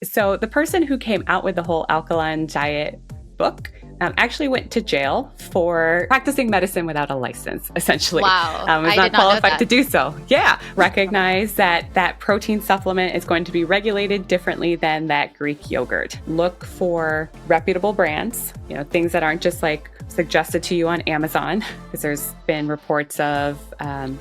So the person who came out with the whole alkaline diet book actually went to jail for practicing medicine without a license, essentially. Wow, Was I not did not know qualified that. to do so. Yeah, recognize that that protein supplement is going to be regulated differently than that Greek yogurt. Look for reputable brands, things that aren't just like suggested to you on Amazon, because there's been reports of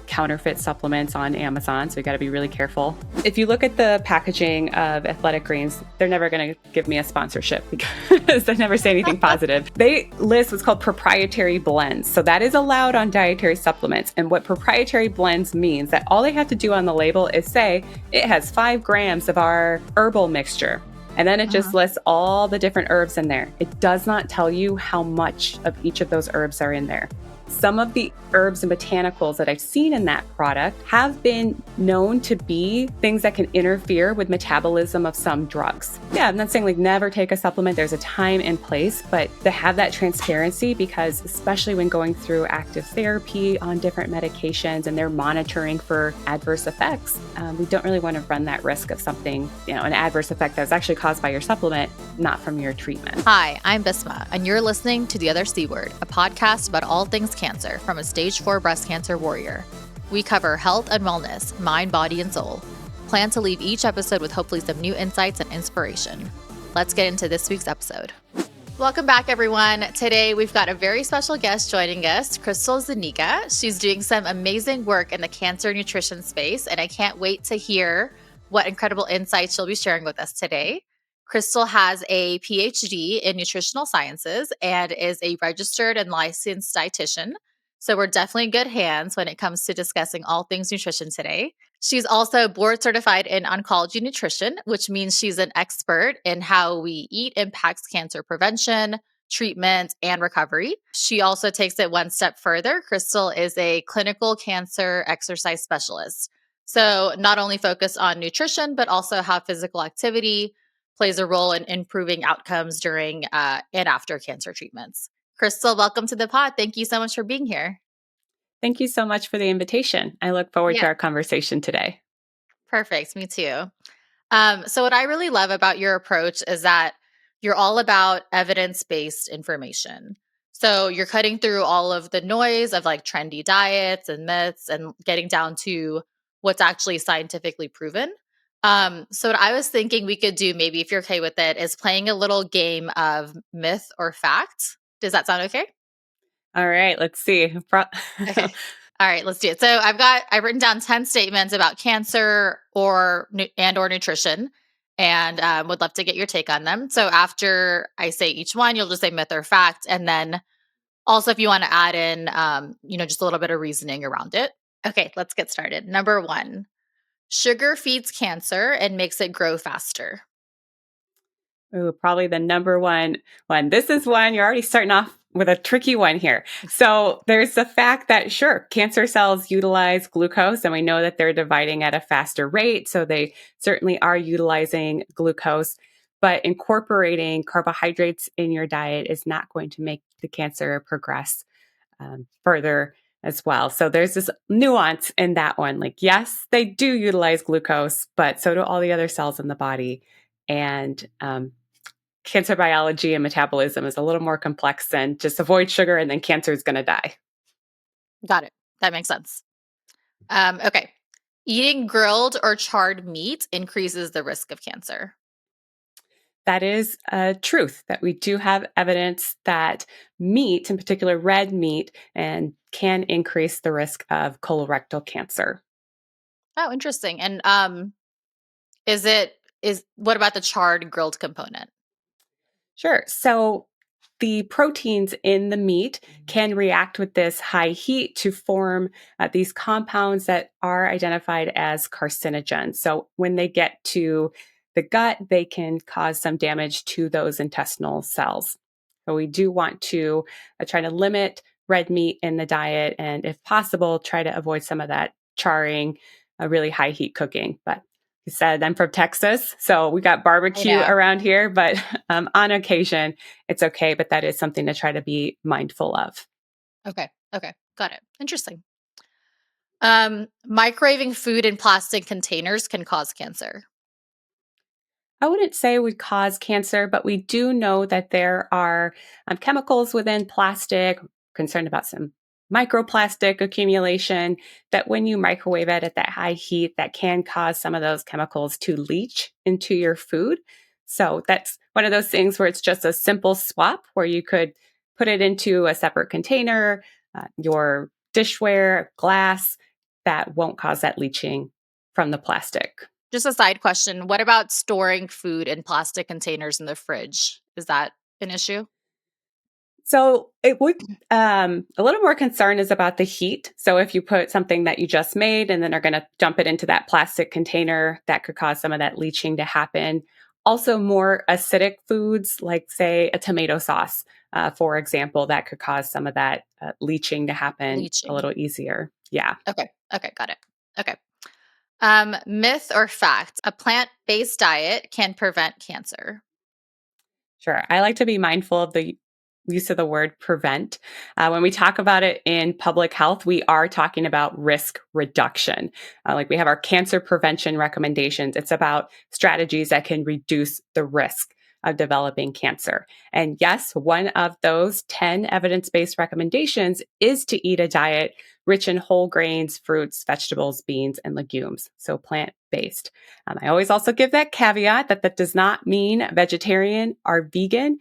counterfeit supplements on Amazon, so you got to be really careful. If you look at the packaging of athletic greens, they're never going to give me a sponsorship because they never say anything positive. They list what's called proprietary blends, so that is allowed on dietary supplements. And what proprietary blends means that all they have to do on the label is say it has 5 grams of our herbal mixture. And then it just lists all the different herbs in there. It does not tell you how much of each of those herbs are in there. Some of the herbs and botanicals that I've seen in that product have been known to be things that can interfere with metabolism of some drugs. Yeah, I'm not saying like never take a supplement. There's a time and place, but to have that transparency, because especially when going through active therapy on different medications and they're monitoring for adverse effects, we don't really want to run that risk of something, an adverse effect that's actually caused by your supplement, not from your treatment. Hi, I'm Bisma, and you're listening to The Other C Word, a podcast about all things cancer from a stage 4 breast cancer warrior. We cover health and wellness, mind, body, and soul. Plan to leave each episode with hopefully some new insights and inspiration. Let's get into this week's episode. Welcome back, everyone. Today, we've got a very special guest joining us, Krystle Zuniga. She's doing some amazing work in the cancer nutrition space, and I can't wait to hear what incredible insights she'll be sharing with us today. Krystle has a PhD in nutritional sciences and is a registered and licensed dietitian. So we're definitely in good hands when it comes to discussing all things nutrition today. She's also board certified in oncology nutrition, which means she's an expert in how we eat impacts cancer prevention, treatment, and recovery. She also takes it one step further. Krystle is a clinical cancer exercise specialist. So not only focus on nutrition, but also how physical activity plays a role in improving outcomes during and after cancer treatments. Krystle, welcome to the pod. Thank you so much for being here. Thank you so much for the invitation. I look forward to Yeah, our conversation today. perfect. Me too. So what I really love about your approach is that you're all about evidence-based information. So you're cutting through all of the noise of like trendy diets and myths and getting down to what's actually scientifically proven. So what I was thinking we could do, maybe if you're okay with it, is playing a little game of myth or fact. Does that sound okay? All right, let's see. Okay. All right, let's do it. So I've written down 10 statements about cancer or nutrition, and would love to get your take on them. So after I say each one, you'll just say myth or fact, and then also if you want to add in, just a little bit of reasoning around it. Okay, let's get started. Number 1, sugar feeds cancer and makes it grow faster. Ooh, probably the number one. This is one you're already starting off with a tricky one here. So there's the fact that sure, cancer cells utilize glucose, and we know that they're dividing at a faster rate. So they certainly are utilizing glucose, but incorporating carbohydrates in your diet is not going to make the cancer progress further as well. So there's this nuance in that one. Like, yes, they do utilize glucose, but so do all the other cells in the body. And cancer biology and metabolism is a little more complex than just avoid sugar and then cancer is going to die. Got it. That makes sense. Okay. Eating grilled or charred meat increases the risk of cancer. That is a truth that we do have evidence that meat, in particular red meat, and can increase the risk of colorectal cancer. Oh, interesting. And is what about the charred grilled component? Sure. So the proteins in the meat can react with this high heat to form these compounds that are identified as carcinogens. So when they get to the gut, they can cause some damage to those intestinal cells. So we do want to try to limit red meat in the diet and, if possible, try to avoid some of that charring, really high heat cooking. But you said I'm from Texas, so we got I barbecue know. around here, but on occasion it's okay. But that is something to try to be mindful of. Okay. Okay. Got it. Interesting. Microwaving food in plastic containers can cause cancer. I wouldn't say would cause cancer, but we do know that there are chemicals within plastic, concerned about some microplastic accumulation, that when you microwave it at that high heat, that can cause some of those chemicals to leach into your food. So that's one of those things where it's just a simple swap where you could put it into a separate container, your dishware, glass, that won't cause that leaching from the plastic. Just a side question. What about storing food in plastic containers in the fridge? Is that an issue? So it would a little more concern is about the heat. So if you put something that you just made and then are going to dump it into that plastic container, that could cause some of that leaching to happen. Also, more acidic foods, like say a tomato sauce, for example, that could cause some of that leaching to happen a Leaching. little easier. Yeah. Okay. Okay. Got it. Okay. Myth or fact? A plant-based diet can prevent cancer. Sure. I like to be mindful of the use of the word prevent. When we talk about it in public health, we are talking about risk reduction. Like we have our cancer prevention recommendations. It's about strategies that can reduce the risk of developing cancer. And yes, one of those 10 evidence based recommendations is to eat a diet rich in whole grains, fruits, vegetables, beans, and legumes. So plant based. I always also give that caveat that that does not mean vegetarian or vegan.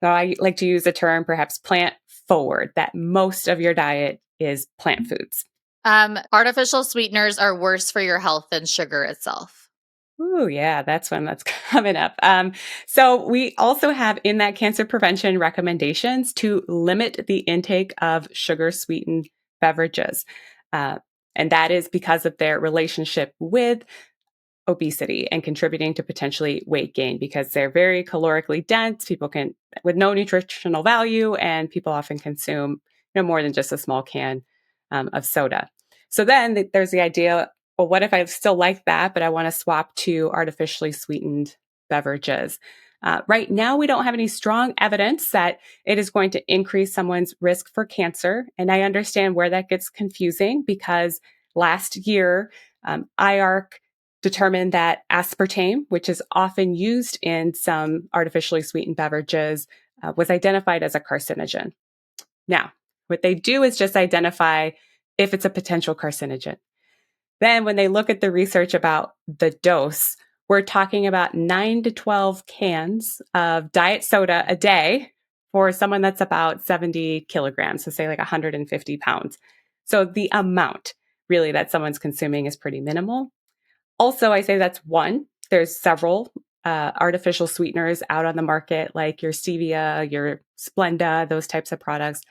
So I like to use the term perhaps plant forward, that most of your diet is plant foods. Artificial sweeteners are worse for your health than sugar itself. Ooh, yeah, that's one that's coming up. So we also have in that cancer prevention recommendations to limit the intake of sugar sweetened beverages. Uh, and that is because of their relationship with obesity and contributing to potentially weight gain because they're very calorically dense. People can, with no nutritional value, and people often consume more than just a small can of soda. So then there's the idea, well, what if I still like that, but I want to swap to artificially sweetened beverages? Right now, we don't have any strong evidence that it is going to increase someone's risk for cancer. And I understand where that gets confusing because last year, IARC determined that aspartame, which is often used in some artificially sweetened beverages, was identified as a carcinogen. Now, what they do is just identify if it's a potential carcinogen. Then, when they look at the research about the dose, we're talking about 9 to 12 cans of diet soda a day for someone that's about 70 kilograms, so say like 150 pounds. So the amount really that someone's consuming is pretty minimal. Also, I say that's one. There's several artificial sweeteners out on the market, like your stevia, your Splenda, those types of products.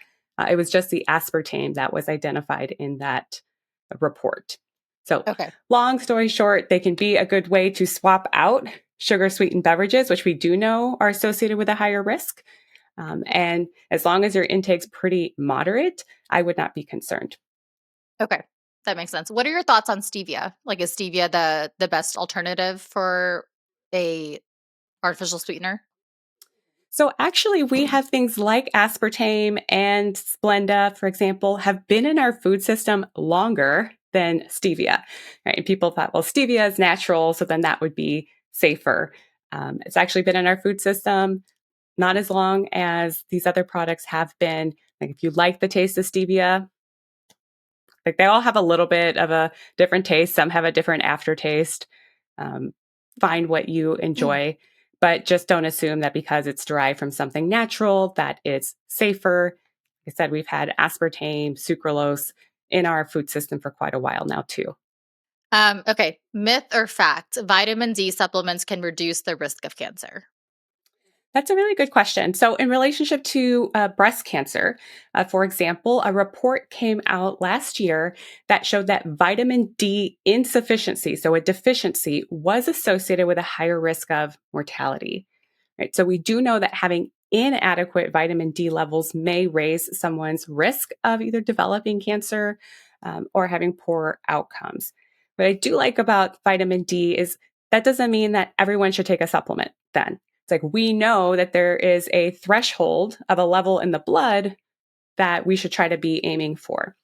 It was just the aspartame that was identified in that report. So, Okay. long story short, they can be a good way to swap out sugar sweetened beverages, which we do know are associated with a higher risk. And as long as your intake's pretty moderate, I would not be concerned. Okay. That makes sense. What are your thoughts on stevia? Like, is stevia the best alternative for a artificial sweetener? So actually, we have things like aspartame and Splenda, for example, have been in our food system longer than stevia. Right? And people thought, well, stevia is natural, so then that would be safer. It's actually been in our food system not as long as these other products have been. Like if you like the taste of stevia, like they all have a little bit of a different taste. Some have a different aftertaste. Um, find what you enjoy, but just don't assume that because it's derived from something natural that it's safer. Like I said, we've had aspartame, sucralose in our food system for quite a while now too. Okay. Myth or fact? Vitamin D supplements can reduce the risk of cancer. That's a really good question. So, in relationship to breast cancer, for example, a report came out last year that showed that vitamin D insufficiency, so a deficiency, was associated with a higher risk of mortality. Right. So, we do know that having inadequate vitamin D levels may raise someone's risk of either developing cancer or having poor outcomes. What I do like about vitamin D is that doesn't mean that everyone should take a supplement then. It's like we know that there is a threshold of a level in the blood that we should try to be aiming for.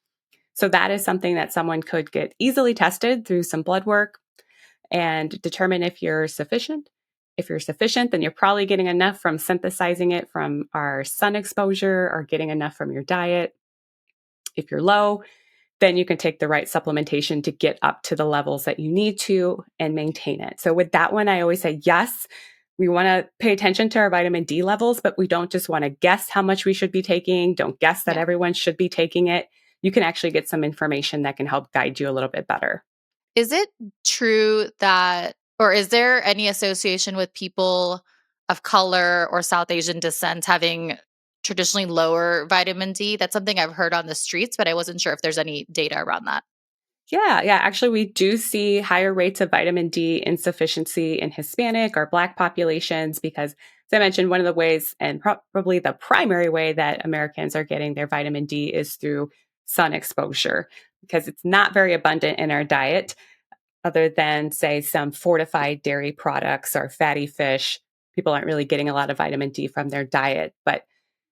So that is something that someone could get easily tested through some blood work and determine if you're sufficient. If you're sufficient, then you're probably getting enough from synthesizing it from our sun exposure or getting enough from your diet. If you're low, then you can take the right supplementation to get up to the levels that you need to and maintain it. So with that one, I always say, yes, we want to pay attention to our vitamin D levels, but we don't just want to guess how much we should be taking. Don't guess that Yeah. everyone should be taking it. You can actually get some information that can help guide you a little bit better. Is it true that, or is there any association with people of color or South Asian descent having traditionally lower vitamin D? That's something I've heard on the streets, but I wasn't sure if there's any data around that. Yeah. Actually, we do see higher rates of vitamin D insufficiency in Hispanic or Black populations because, as I mentioned, one of the ways, and probably the primary way that Americans are getting their vitamin D is through sun exposure because it's not very abundant in our diet, other than, say, some fortified dairy products or fatty fish. People aren't really getting a lot of vitamin D from their diet, but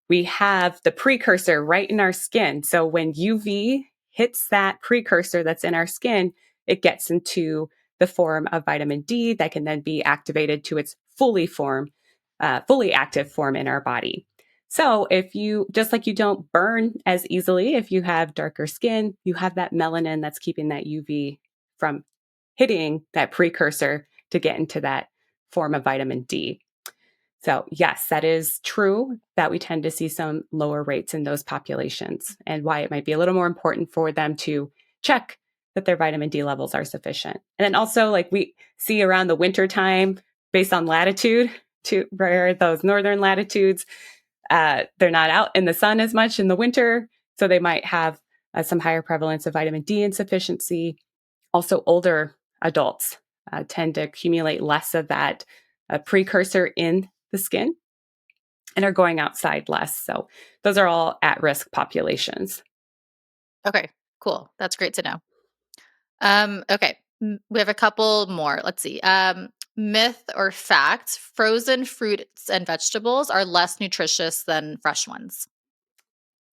we have the precursor right in our skin. So when UV hits that precursor that's in our skin, it gets into the form of vitamin D that can then be activated to its fully active form in our body. So if you, just like you don't burn as easily if you have darker skin, you have that melanin that's keeping that UV from hitting that precursor to get into that form of vitamin D. So yes, that is true that we tend to see some lower rates in those populations and why it might be a little more important for them to check that their vitamin D levels are sufficient. And then also like we see around the winter time based on latitude to where those northern latitudes, they're not out in the sun as much in the winter. So they might have some higher prevalence of vitamin D insufficiency. Also older adults tend to accumulate less of that precursor in the skin and are going outside less. So those are all at-risk populations. Okay, cool. That's great to know. Okay, we have a couple more. Let's see. Myth or fact: frozen fruits and vegetables are less nutritious than fresh ones.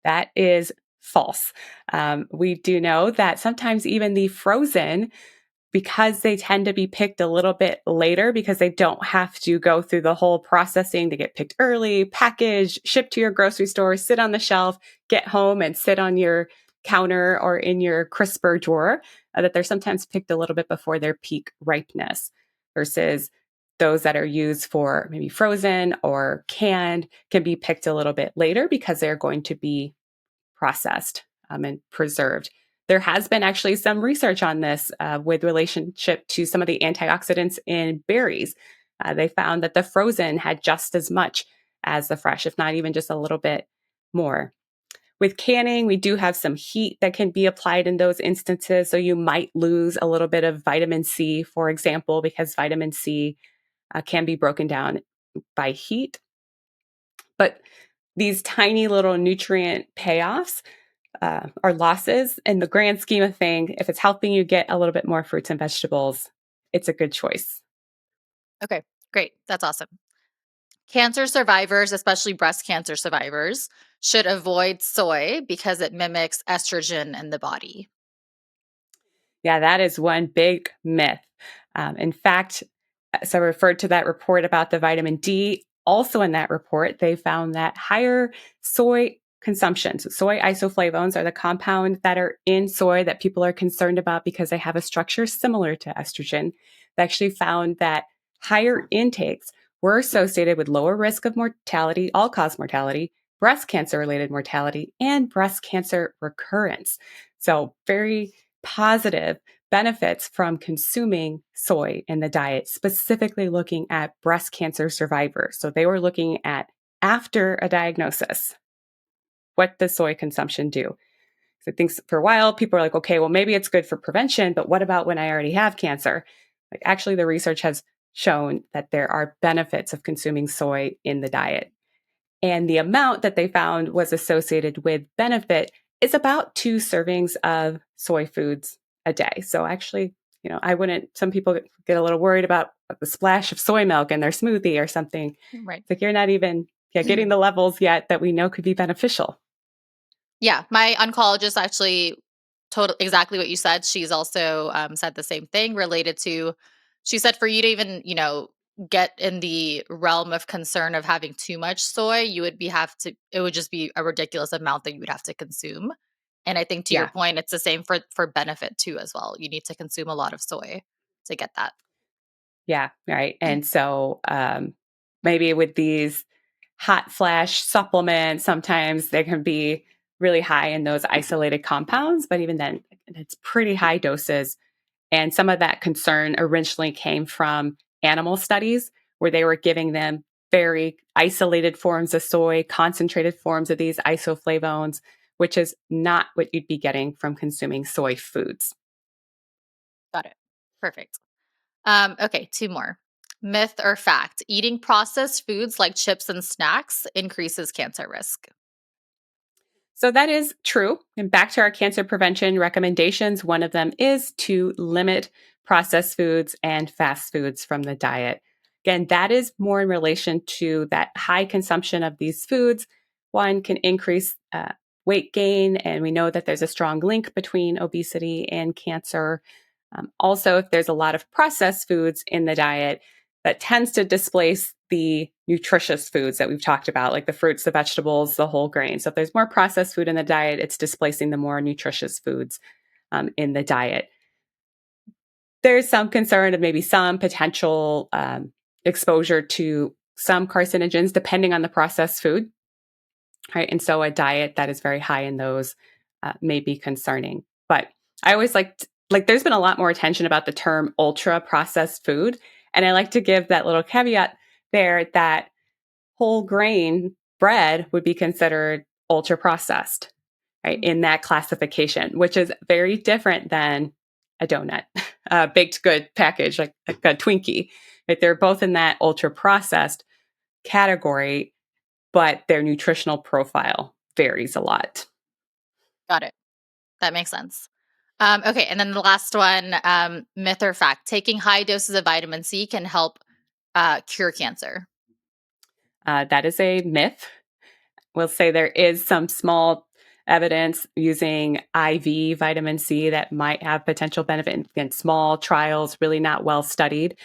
That is false. We do know that sometimes even the frozen, because they tend to be picked a little bit later because they don't have to go through the whole processing to get picked early, packaged, shipped to your grocery store, sit on the shelf, get home and sit on your counter or in your crisper drawer, that they're sometimes picked a little bit before their peak ripeness versus those that are used for maybe frozen or canned can be picked a little bit later because they're going to be processed and preserved. There has been actually some research on this with relationship to some of the antioxidants in berries. They found that the frozen had just as much as the fresh, if not even just a little bit more. With canning, we do have some heat that can be applied in those instances. So you might lose a little bit of vitamin C, for example, because vitamin C can be broken down by heat. But these tiny little nutrient payoffs or losses in the grand scheme of thing, if it's helping you get a little bit more fruits and vegetables, it's a good choice. Okay, great. That's awesome. Cancer survivors, especially breast cancer survivors, should avoid soy because it mimics estrogen in the body. Yeah, that is one big myth. In fact, so I referred to that report about the vitamin D. Also in that report, they found that higher soy consumption, so soy isoflavones are the compound that are in soy that people are concerned about because they have a structure similar to estrogen. They actually found that higher intakes were associated with lower risk of mortality, all-cause mortality, breast cancer-related mortality, and breast cancer recurrence. So very positive benefits from consuming soy in the diet, specifically looking at breast cancer survivors. So they were looking at after a diagnosis, what does soy consumption do? So I think for a while, people are like, okay, well, maybe it's good for prevention, but what about when I already have cancer? Like actually, the research has shown that there are benefits of consuming soy in the diet. And the amount that they found was associated with benefit is about 2 servings of soy foods a day. So actually, I wouldn't, some people get a little worried about the splash of soy milk in their smoothie or something. Right. It's like you're not even getting the levels yet that we know could be beneficial. Yeah, my oncologist actually told exactly what you said. She's also said the same thing related to, she said for you to even, get in the realm of concern of having too much soy, it would just be a ridiculous amount that you would have to consume. And I think to your Yeah. point, it's the same for benefit too as well. You need to consume a lot of soy to get that. Yeah. Right. And so maybe with these hot flash supplements, sometimes they can be really high in those isolated compounds, but even then, it's pretty high doses. And some of that concern originally came from animal studies where they were giving them very isolated forms of soy, concentrated forms of these isoflavones, which is not what you'd be getting from consuming soy foods. Got it. Perfect. Okay, two more. Myth or fact? Eating processed foods like chips and snacks increases cancer risk. So that is true. And back to our cancer prevention recommendations, one of them is to limit processed foods and fast foods from the diet. Again, that is more in relation to that high consumption of these foods. One can increase weight gain, and we know that there's a strong link between obesity and cancer. Also, if there's a lot of processed foods in the diet, that tends to displace the nutritious foods that we've talked about, like the fruits, the vegetables, the whole grains. So if there's more processed food in the diet, it's displacing the more nutritious foods in the diet. There's some concern of maybe some potential exposure to some carcinogens depending on the processed food, right? And so a diet that is very high in those may be concerning. But I always like there's been a lot more attention about the term ultra processed food. And I like to give that little caveat there that whole grain bread would be considered ultra processed, right? In that classification, which is very different than a donut, a baked good package, like a Twinkie, right? They're both in that ultra processed category, but their nutritional profile varies a lot. Got it. That makes sense. Okay, and then the last one, myth or fact? Taking high doses of vitamin C can help cure cancer. That is a myth. We'll say there is some small evidence using IV vitamin C that might have potential benefit in small trials, really not well studied.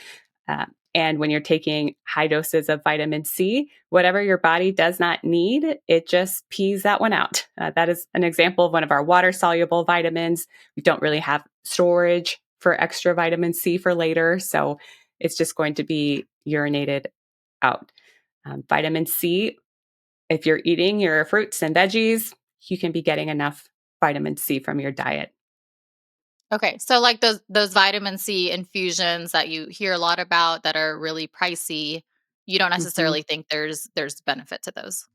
And when you're taking high doses of vitamin C, whatever your body does not need, it just pees that one out. That is an example of one of our water soluble vitamins. We don't really have storage for extra vitamin C for later. So it's just going to be urinated out. Vitamin C, if you're eating your fruits and veggies, you can be getting enough vitamin C from your diet. Okay, so like those vitamin C infusions that you hear a lot about that are really pricey, you don't Mhm. necessarily think there's benefit to those.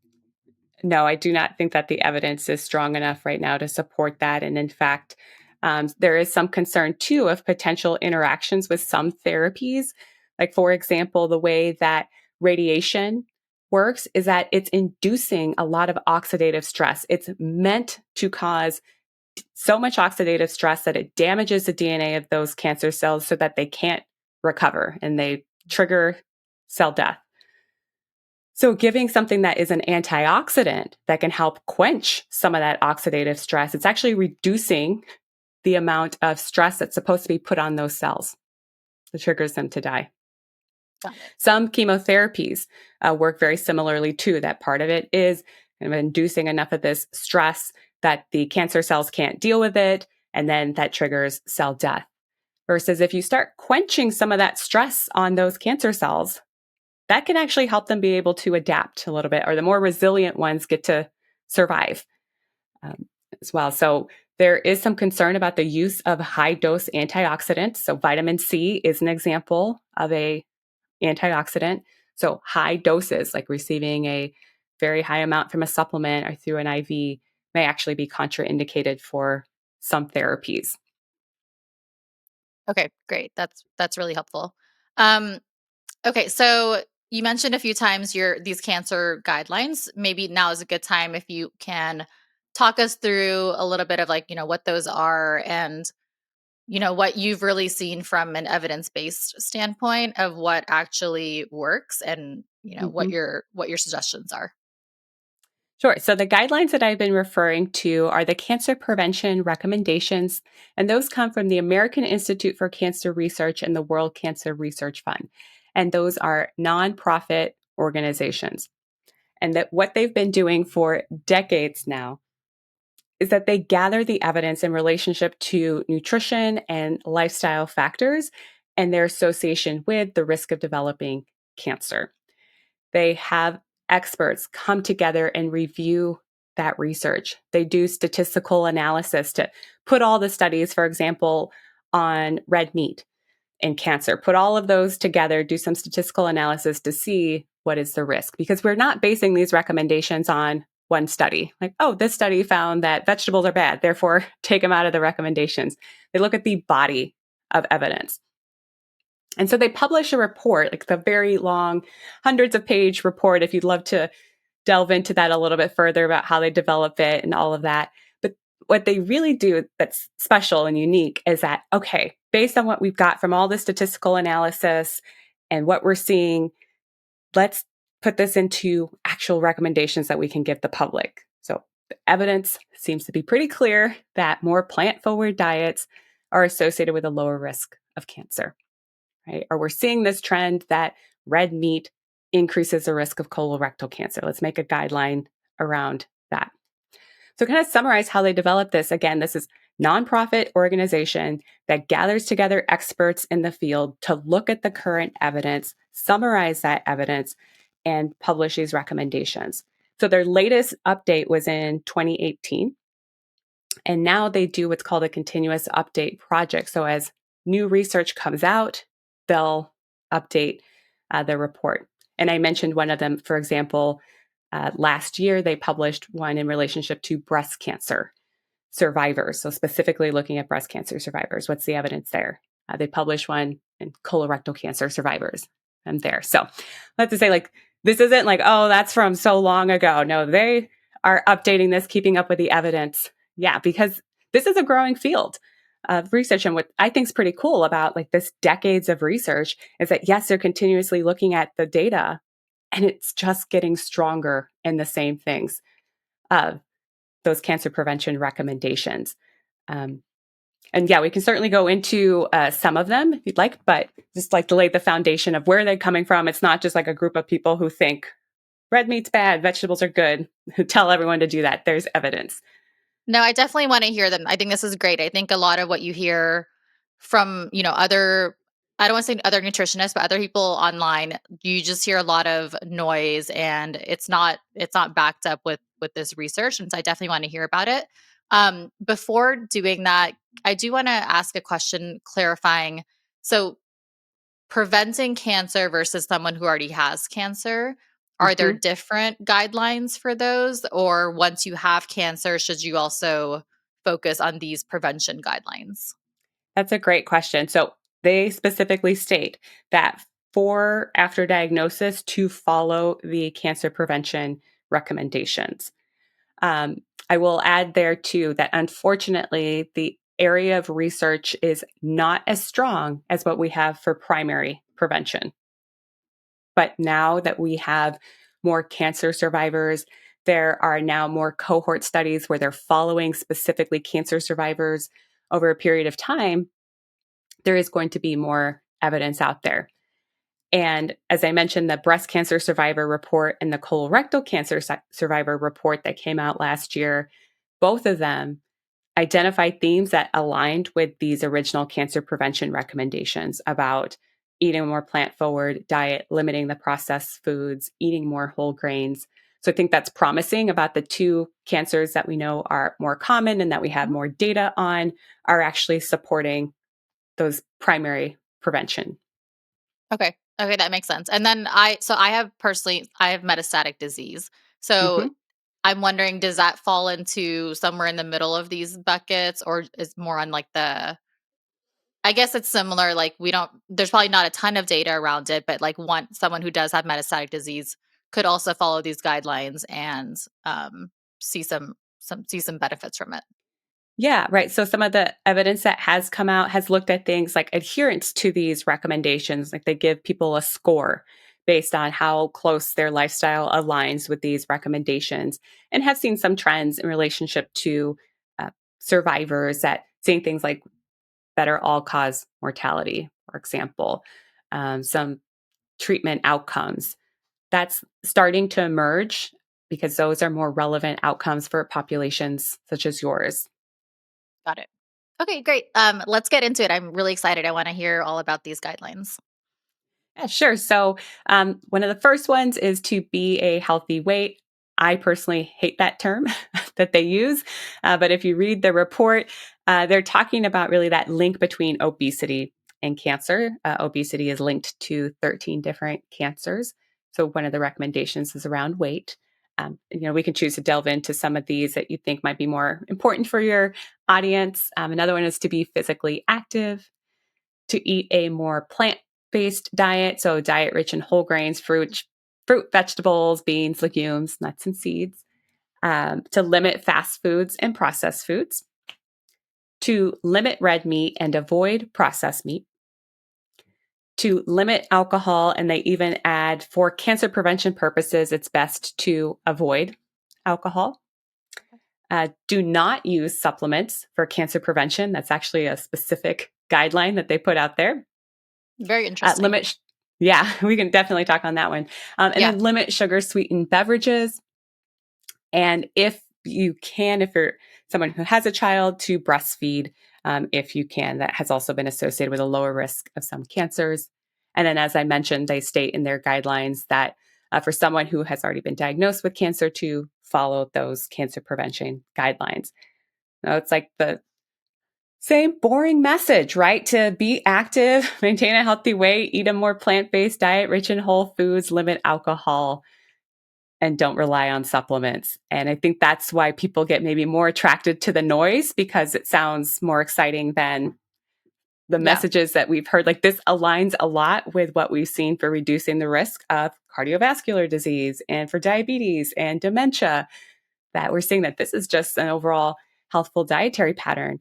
No, I do not think that the evidence is strong enough right now to support that. And in fact, there is some concern too of potential interactions with some therapies. Like, for example, the way that radiation works is that it's inducing a lot of oxidative stress. It's meant to cause so much oxidative stress that it damages the DNA of those cancer cells so that they can't recover and they trigger cell death. So, giving something that is an antioxidant that can help quench some of that oxidative stress, it's actually reducing the amount of stress that's supposed to be put on those cells that triggers them to die. Got it. Some chemotherapies work very similarly too. That part of it is kind of inducing enough of this stress that the cancer cells can't deal with it, and then that triggers cell death. Versus if you start quenching some of that stress on those cancer cells, that can actually help them be able to adapt a little bit, or the more resilient ones get to survive um, as well. So there is some concern about the use of high dose antioxidants. So vitamin C is an example of a antioxidant. So high doses, like receiving a very high amount from a supplement or through an IV, may actually be contraindicated for some therapies. Okay, great. That's really helpful. Um, okay, so you mentioned a few times your these cancer guidelines. Maybe now is a good time if you can talk us through a little bit of like, what those are and what you've really seen from an evidence-based standpoint of what actually works and, what Mhm. your suggestions are. Sure. So the guidelines that I've been referring to are the cancer prevention recommendations, and those come from the American Institute for Cancer Research and the World Cancer Research Fund. and those are nonprofit organizations. And that what they've been doing for decades now is that they gather the evidence in relationship to nutrition and lifestyle factors and their association with the risk of developing cancer. They have experts come together and review that research. They do statistical analysis to put all the studies, for example, on red meat and cancer, put all of those together, do some statistical analysis to see what is the risk. Because we're not basing these recommendations on one study. Like, oh, this study found that vegetables are bad, therefore take them out of the recommendations. They look at the body of evidence. And so they publish a report, like the very long, hundreds of page report, if you'd love to delve into that a little bit further about how they develop it and all of that. But what they really do that's special and unique is that, okay, based on what we've got from all the statistical analysis and what we're seeing, let's put this into actual recommendations that we can give the public. So the evidence seems to be pretty clear that more plant-forward diets are associated with a lower risk of cancer. Right? Or we're seeing this trend that red meat increases the risk of colorectal cancer. Let's make a guideline around that. So kind of summarize how they develop this. Again, this is nonprofit organization that gathers together experts in the field to look at the current evidence, summarize that evidence, and publish these recommendations. So their latest update was in 2018. And now they do what's called a continuous update project. So as new research comes out, they'll update the report. And I mentioned one of them, for example, last year they published one in relationship to breast cancer survivors. So specifically looking at breast cancer survivors. What's the evidence there? They published one in colorectal cancer survivors. I'm there. So I have to say, like, this isn't like, oh, that's from so long ago. No, they are updating this, keeping up with the evidence. Yeah, because this is a growing field of research. And what I think is pretty cool about like this decades of research is that, yes, they're continuously looking at the data and it's just getting stronger in the same things, those cancer prevention recommendations. And yeah, we can certainly go into some of them if you'd like, but just like to lay the foundation of where they're coming from. It's not just like a group of people who think red meat's bad, vegetables are good, who tell everyone to do that. There's evidence. No, I definitely want to hear them. I think this is great. I think a lot of what you hear from, other, I don't want to say other nutritionists, but other people online, you just hear a lot of noise and it's not backed up with this research. And so I definitely want to hear about it. Before doing that, I do want to ask a question clarifying. So preventing cancer versus someone who already has cancer, are there Mhm. different guidelines for those? Or once you have cancer, should you also focus on these prevention guidelines? That's a great question. So they specifically state that for after diagnosis to follow the cancer prevention recommendations. Um, I will add there too that unfortunately, the area of research is not as strong as what we have for primary prevention. But now that we have more cancer survivors, there are now more cohort studies where they're following specifically cancer survivors over a period of time. There is going to be more evidence out there. And as I mentioned, the breast cancer survivor report and the colorectal cancer survivor report that came out last year, both of them identified themes that aligned with these original cancer prevention recommendations about eating a more plant forward diet, limiting the processed foods, eating more whole grains. So I think that's promising about the two cancers that we know are more common and that we have Mhm. more data on are actually supporting those primary prevention. Okay. Okay, that makes sense. And then I have metastatic disease. So Mhm. I'm wondering, does that fall into somewhere in the middle of these buckets or is more on like I guess it's similar. Like there's probably not a ton of data around it, but like someone who does have metastatic disease could also follow these guidelines and see some benefits from it. Yeah, right. So some of the evidence that has come out has looked at things like adherence to these recommendations. Like they give people a score based on how close their lifestyle aligns with these recommendations, and have seen some trends in relationship to uh, survivors that seeing things like better all cause mortality, for example. Some treatment outcomes. That's starting to emerge because those are more relevant outcomes for populations such as yours. Got it. Okay, great. Let's get into it. I'm really excited. I want to hear all about these guidelines. Yeah, sure. So, one of the first ones is to be a healthy weight. I personally hate that term that they use. But if you read the report, they're talking about really that link between obesity and cancer. Obesity is linked to 13 different cancers. So, one of the recommendations is around weight. We can choose to delve into some of these that you think might be more important for your audience. Another one is to be physically active, to eat a more plant-based diet, so diet rich in whole grains, fruit, vegetables, beans, legumes, nuts, and seeds, to limit fast foods and processed foods, to limit red meat and avoid processed meat, to limit alcohol, and they even add for cancer prevention purposes, it's best to avoid alcohol. Do not use supplements for cancer prevention. That's actually a specific guideline that they put out there. Very interesting. Yeah, we can definitely talk on that one. And Yeah. then limit sugar sweetened beverages. And if you can, if you're someone who has a child, to breastfeed if you can. That has also been associated with a lower risk of some cancers. And then, as I mentioned, they state in their guidelines that for someone who has already been diagnosed with cancer, to follow those cancer prevention guidelines. Now, it's like the same boring message, right? To be active, maintain a healthy weight, eat a more plant-based diet, rich in whole foods, limit alcohol, and don't rely on supplements. And I think that's why people get maybe more attracted to the noise, because it sounds more exciting than the Yeah. messages that we've heard. Like, this aligns a lot with what we've seen for reducing the risk of cardiovascular disease and for diabetes and dementia, that we're seeing that this is just an overall healthful dietary pattern.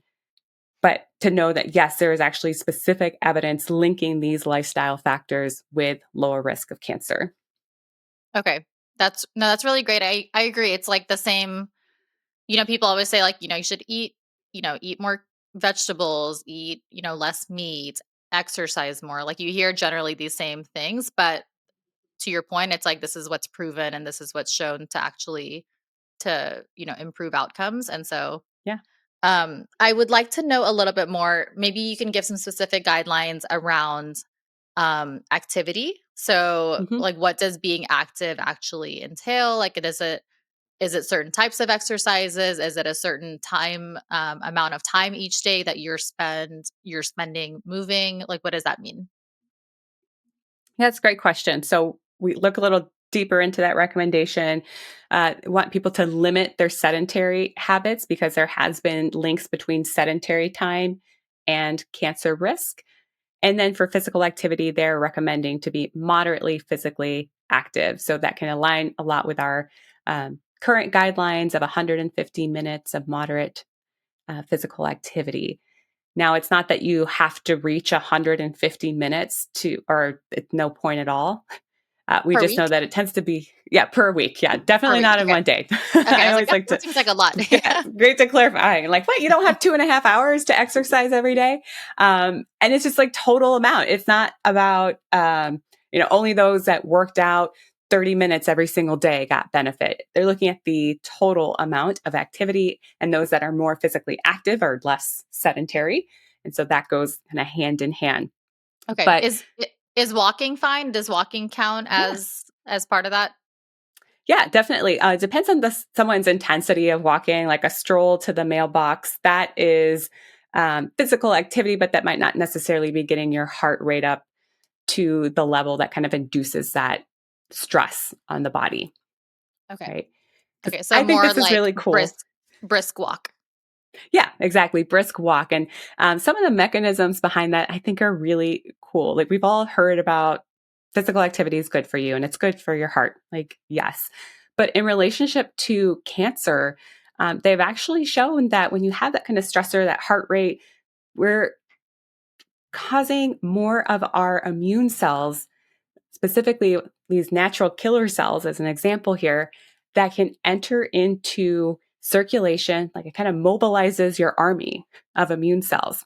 But to know that, yes, there is actually specific evidence linking these lifestyle factors with lower risk of cancer. Okay. That's really great. I agree. It's like the same, people always say like, you should eat more vegetables, eat, less meat, exercise more. Like you hear generally these same things, but to your point, it's like this is what's proven and this is what's shown to actually improve outcomes. And so Yeah. I would like to know a little bit more. Maybe you can give some specific guidelines around activity. So, hmm like, what does being active actually entail? Like, is it certain types of exercises? Is it a certain time amount of time each day that you're spending moving? Like, what does that mean? Yeah, that's a great question. So we look a little deeper into that recommendation. Want people to limit their sedentary habits, because there has been links between sedentary time and cancer risk. And then for physical activity, they're recommending to be moderately physically active. So that can align a lot with our current guidelines of 150 minutes of moderate physical activity. Now, it's not that you have to reach 150 minutes or at no point at all. We Per just know week? that it tends to be, yeah, per week. Yeah, Per definitely week. not in Okay. one day. Okay. I I was like, always like to, that seems like a lot. yeah, great to clarify. Like, what? You don't have 2.5 hours to exercise every day? And it's just like total amount. It's not about, only those that worked out 30 minutes every single day got benefit. They're looking at the total amount of activity, and those that are more physically active are less sedentary. And so that goes kind of hand in hand. Okay. But Is walking fine? Does walking count yeah, as part of that? yeah, definitely. It depends on someone's intensity of walking. Like a stroll to the mailbox, that is physical activity, but that might not necessarily be getting your heart rate up to the level that kind of induces that stress on the body, Okay. right? Because Okay. So I think more this is like really cool. brisk walk. Yeah, exactly. Brisk walk. And some of the mechanisms behind that I think are really cool. Like, we've all heard about physical activity is good for you and it's good for your heart. Like, yes. But in relationship to cancer, they've actually shown that when you have that kind of stressor, that heart rate, we're causing more of our immune cells, specifically these natural killer cells, as an example here, that can enter into circulation. Like, it kind of mobilizes your army of immune cells.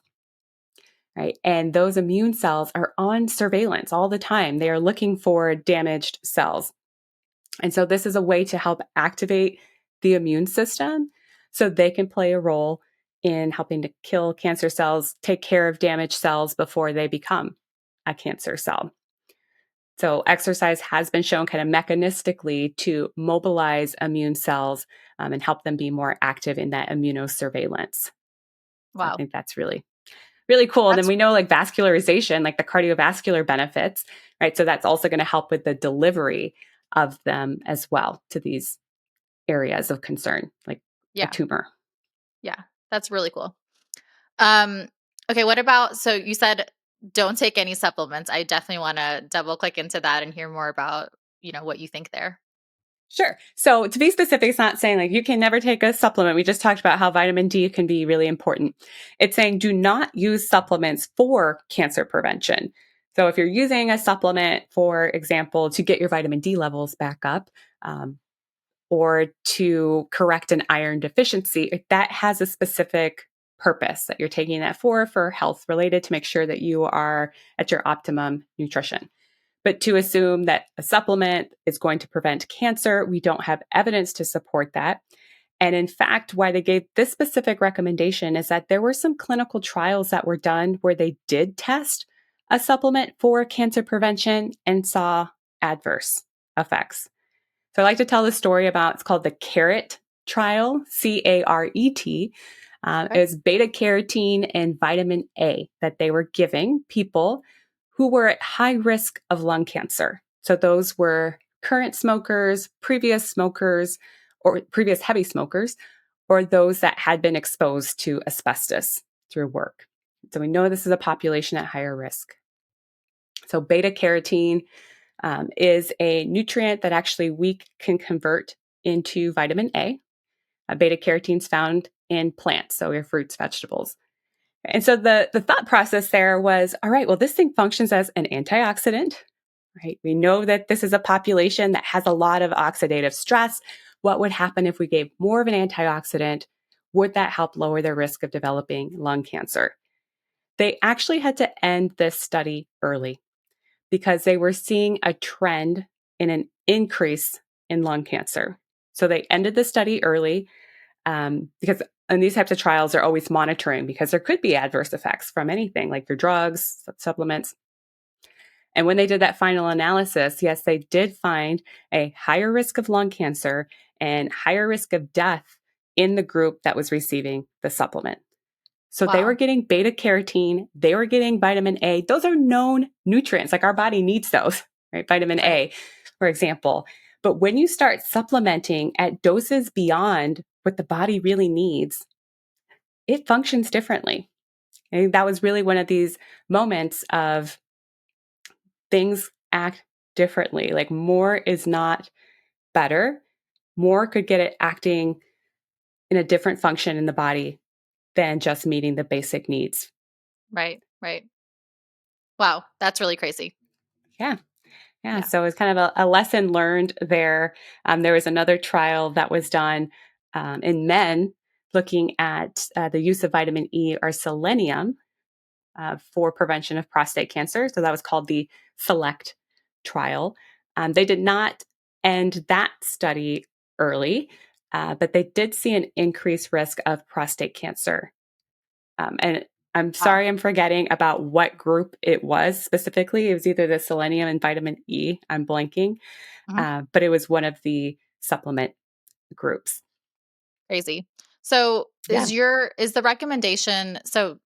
right? And those immune cells are on surveillance all the time. They are looking for damaged cells. And so this is a way to help activate the immune system so they can play a role in helping to kill cancer cells, take care of damaged cells before they become a cancer cell. So exercise has been shown kind of mechanistically to mobilize immune cells and help them be more active in that immunosurveillance. So I Wow. think that's really, really cool. And then That's we know like vascularization, like the cardiovascular benefits, right? So that's also going to help with the delivery of them as well to these areas of concern, like a yeah. tumor. Yeah. That's really cool. Um, okay, what about, so you said don't take any supplements. I definitely want to double click into that and hear more about, what you think there. Sure. So to be specific, it's not saying like you can never take a supplement. We just talked about how vitamin D can be really important. It's saying do not use supplements for cancer prevention. So if you're using a supplement, for example, to get your vitamin D levels back up, or to correct an iron deficiency, that has a specific purpose that you're taking that for health related to make sure that you are at your optimum nutrition. But to assume that a supplement is going to prevent cancer, we don't have evidence to support that. And in fact, why they gave this specific recommendation is that there were some clinical trials that were done where they did test a supplement for cancer prevention and saw adverse effects. So I like to tell the story about, it's called the CARET trial, CARET. It Okay. was beta carotene and vitamin A that they were giving people who were at high risk of lung cancer. So those were current smokers, or previous heavy smokers, or those that had been exposed to asbestos through work. So we know this is a population at higher risk. So beta carotene is a nutrient that actually we can convert into vitamin A. Beta carotene is found in plants, so your fruits, vegetables. And so the thought process there was, all right, well, this thing functions as an antioxidant, right? We know that this is a population that has a lot of oxidative stress. What would happen if we gave more of an antioxidant? Would that help lower their risk of developing lung cancer? They actually had to end this study early because they were seeing a trend in an increase in lung cancer. So they ended the study early because in these types of trials, they're always monitoring because there could be adverse effects from anything like your drugs, supplements. And when they did that final analysis, yes, they did find a higher risk of lung cancer and higher risk of death in the group that was receiving the supplement. So they were Wow. getting beta carotene, they were getting vitamin A. Those are known nutrients, like our body needs those, right? Vitamin Right. A, for example. But when you start supplementing at doses beyond what the body really needs, it functions differently. And that was really one of these moments of things act differently. Like more is not better. More could get it acting in a different function in the body than just meeting the basic needs. Right. Right. Wow. That's really crazy. Yeah. Yeah. Yeah. So it's kind of a lesson learned there. There was another trial that was done in men looking at the use of vitamin E or selenium for prevention of prostate cancer. So that was called the SELECT trial. They did not end that study early, but they did see an increased risk of prostate cancer. And I'm Wow. sorry I'm forgetting about what group it was specifically. It was either the selenium and vitamin E. I'm blanking, Mhm. but it was one of the supplement groups. Crazy. So Yeah. is the recommendation, so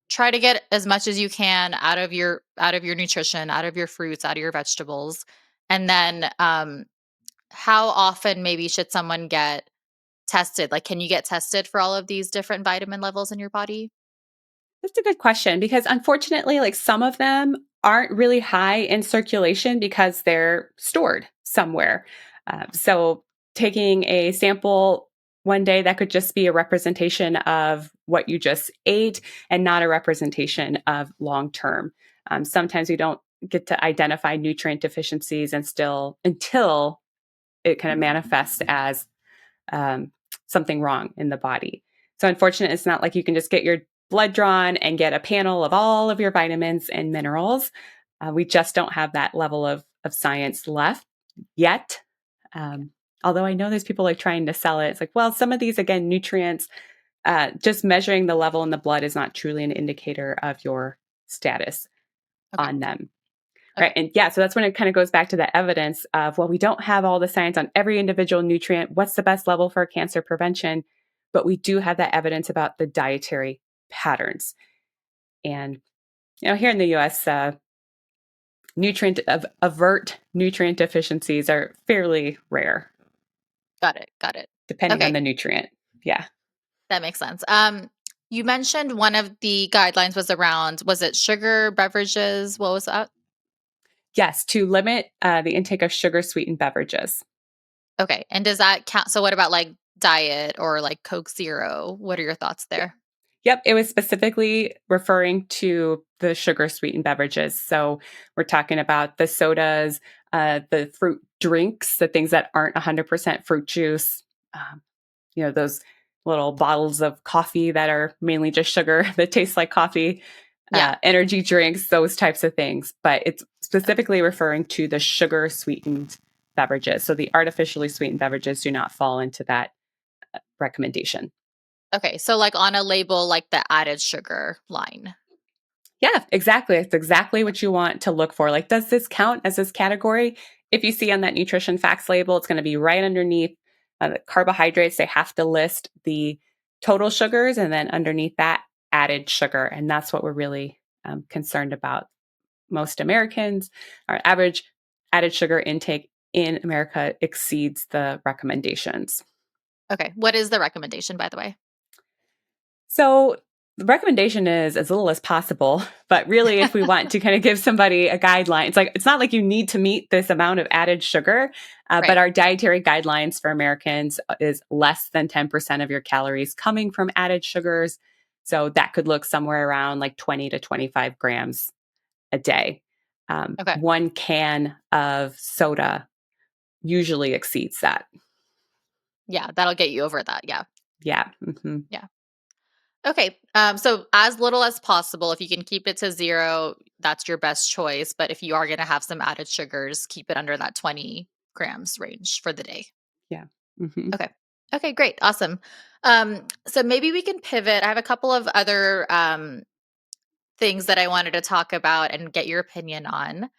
try to get as much as you can out of your nutrition, out of your fruits, out of your vegetables. And then how often maybe should someone get tested? Like, can you get tested for all of these different vitamin levels in your body? That's a good question because unfortunately, like some of them aren't really high in circulation because they're stored somewhere. So taking a sample one day that could just be a representation of what you just ate and not a representation of long term. Sometimes we don't get to identify nutrient deficiencies and still until it kind of manifests as um, something wrong in the body. So unfortunately, it's not like you can just get your blood drawn and get a panel of all of your vitamins and minerals. We just don't have that level of science left yet. Although I know there's people like trying to sell it. It's like, well, some of these, again, nutrients, just measuring the level in the blood is not truly an indicator of your status on them. Okay. Right. And yeah, so that's when it kind of goes back to the evidence of, well, we don't have all the science on every individual nutrient. What's the best level for cancer prevention? But we do have that evidence about the dietary patterns. And, here in the US, avert nutrient deficiencies are fairly rare. Got it. Depending on Okay. the nutrient. Yeah. That makes sense. You mentioned one of the guidelines was it sugar beverages? What was that? Yes, to limit the intake of sugar sweetened beverages. Okay. And does that count? So what about like diet or like Coke Zero? What are your thoughts there? Yep, it was specifically referring to the sugar sweetened beverages. So we're talking about the sodas, the fruit drinks, the things that aren't 100% fruit juice, um, those little bottles of coffee that are mainly just sugar that taste like coffee, Yeah. energy drinks, those types of things. But it's specifically referring to the sugar sweetened beverages. So the artificially sweetened beverages do not fall into that recommendation. Okay. So like on a label, like the added sugar line. Yeah, exactly. It's exactly what you want to look for. Like, does this count as this category? If you see on that nutrition facts label, it's going to be right underneath the carbohydrates. They have to list the total sugars and then underneath that added sugar. And that's what we're really concerned about. Most Americans, our average added sugar intake in America exceeds the recommendations. Okay. What is the recommendation, by the way? So the recommendation is as little as possible, but really if we want to kind of give somebody a guideline, it's not like you need to meet this amount of added sugar, but Right. our dietary guidelines for Americans is less than 10% of your calories coming from added sugars. So that could look somewhere around like 20 to 25 grams a day. Okay. One can of soda usually exceeds that. Yeah. That'll get you over that. Yeah. Yeah. Mm-hmm. Yeah. Okay. So as little as possible, if you can keep it to zero, that's your best choice. But if you are going to have some added sugars, keep it under that 20 grams range for the day. Yeah. Mm-hmm. Okay. Okay, great. Awesome. So maybe we can pivot. I have a couple of other things that I wanted to talk about and get your opinion on.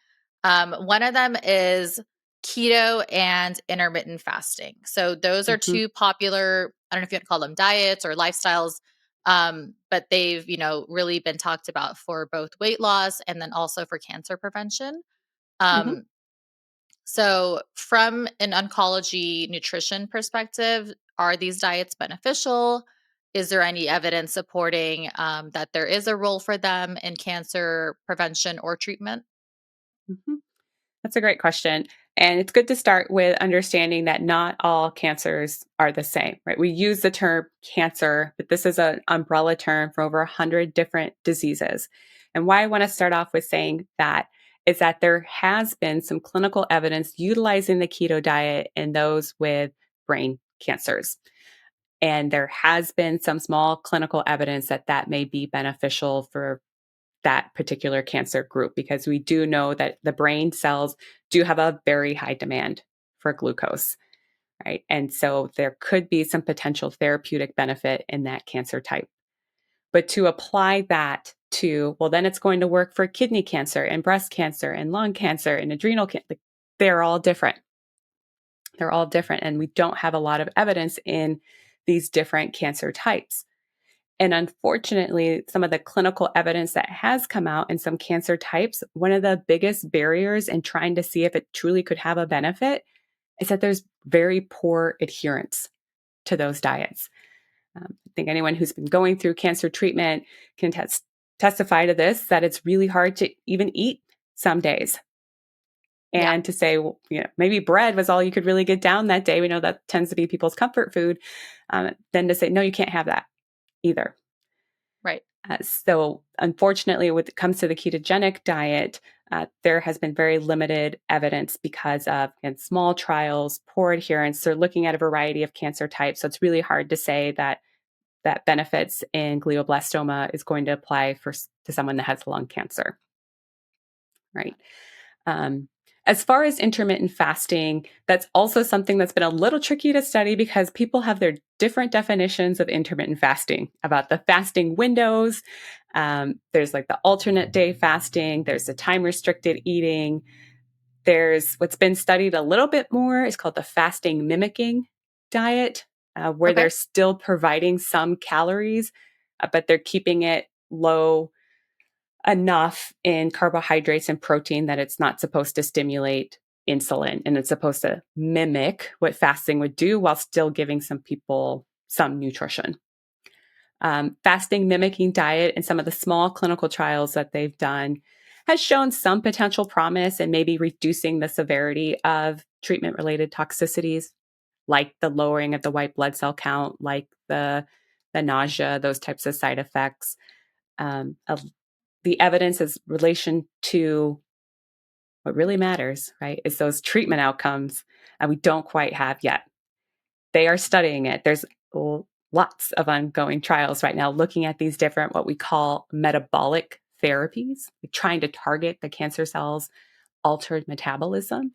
One of them is keto and intermittent fasting. So those are Mm-hmm. two popular, I don't know if you want to call them diets or lifestyles, but they've, really been talked about for both weight loss and then also for cancer prevention. Mm-hmm. Um, so from an oncology nutrition perspective, are these diets beneficial? Is there any evidence supporting that there is a role for them in cancer prevention or treatment? Mm-hmm. That's a great question. And it's good to start with understanding that not all cancers are the same, right? We use the term cancer, but this is an umbrella term for over 100 different diseases. And why I want to start off with saying that is that there has been some clinical evidence utilizing the keto diet in those with brain cancers. And there has been some small clinical evidence that that may be beneficial for that particular cancer group because we do know that the brain cells do have a very high demand for glucose, right? And so there could be some potential therapeutic benefit in that cancer type. But to apply that to, well, then it's going to work for kidney cancer and breast cancer and lung cancer and adrenal cancer. They're all different. They're all different. And we don't have a lot of evidence in these different cancer types. And unfortunately, some of the clinical evidence that has come out in some cancer types, one of the biggest barriers in trying to see if it truly could have a benefit is that there's very poor adherence to those diets. I think anyone who's been going through cancer treatment can testify to this, that it's really hard to even eat some days. Yeah, And to say, well, maybe bread was all you could really get down that day. We know that tends to be people's comfort food. Then to say, no, you can't have that either. right. So, unfortunately, when it comes to the ketogenic diet, there has been very limited evidence because of small trials, poor adherence. They're looking at a variety of cancer types. So, it's really hard to say that that benefits in glioblastoma is going to apply to someone that has lung cancer, right? As far as intermittent fasting, that's also something that's been a little tricky to study because people have their different definitions of intermittent fasting about the fasting windows. There's like the alternate day fasting, there's the time restricted eating. There's what's been studied a little bit more is called the fasting mimicking diet, where Okay. they're still providing some calories, but they're keeping it low enough in carbohydrates and protein that it's not supposed to stimulate insulin, and it's supposed to mimic what fasting would do while still giving some people some nutrition. Fasting mimicking diet and some of the small clinical trials that they've done has shown some potential promise in maybe reducing the severity of treatment related toxicities, like the lowering of the white blood cell count, like the nausea, those types of side effects. The evidence is relation to what really matters, right, is those treatment outcomes, and we don't quite have yet. They are studying it. There's lots of ongoing trials right now looking at these different, what we call metabolic therapies, trying to target the cancer cells' altered metabolism.